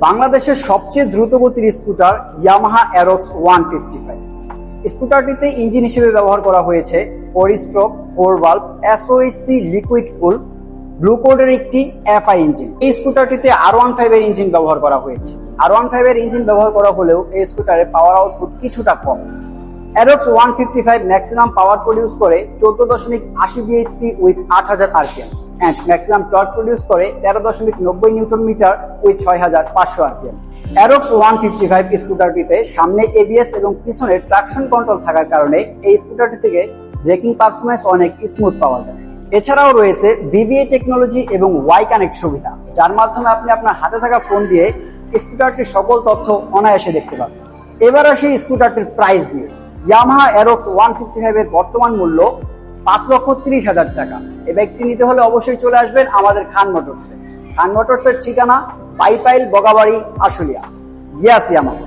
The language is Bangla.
বাংলাদেশের সবচেয়ে দ্রুতগতির স্কুটার ইয়ামাহা অ্যারক্স 155। স্কুটারটিতে ইঞ্জিন হিসেবে ব্যবহার করা হয়েছে 4 stroke 4 valve SOHC liquid cool blue কোডের একটি এফআই ইঞ্জিন। এই স্কুটারটিতে R15 এর ইঞ্জিন ব্যবহার করা হয়েছে। R15 এর ইঞ্জিন ব্যবহার করা হলেও এই স্কুটারের পাওয়ার আউটপুট কিছুটা কম। অ্যারক্স 155 ম্যাক্সিমাম পাওয়ার প্রডিউস করে 14.80 BHP with 8000 RPM and maximum torque produce করে 13.90 newton meter with 6500 RPM. Aerox 155 স্কুটারটিতে সামনে এবিএস এবং পিছনে ট্রাকশন কন্ট্রোল থাকার কারণে এই স্কুটারটি থেকে ব্রেকিং পারফরম্যান্স অনেক স্মুথ পাওয়া যায়। এছাড়াও রয়েছে ভিভিএ টেকনোলজি এবং ওয়াই কানেক্ট সুবিধা, যার মাধ্যমে আপনি আপনার হাতে থাকা ফোন দিয়ে স্কুটারটির সকল তথ্য অনায়াসে দেখতে পাবেন। এবার আসি স্কুটারটির প্রাইস দিয়ে। ইয়ামাহা অ্যারক্স 155 এর বর্তমান মূল্য 5,30,000 টাকা। এই বাইকটি নিতে হলে অবশ্যই চলে আসবেন আমাদের খান মোটরসে। খান মোটরসের ঠিকানা পাইপাইল বগাবাড়ি আশুলিয়া। ইয়াস ইয়ামাহা।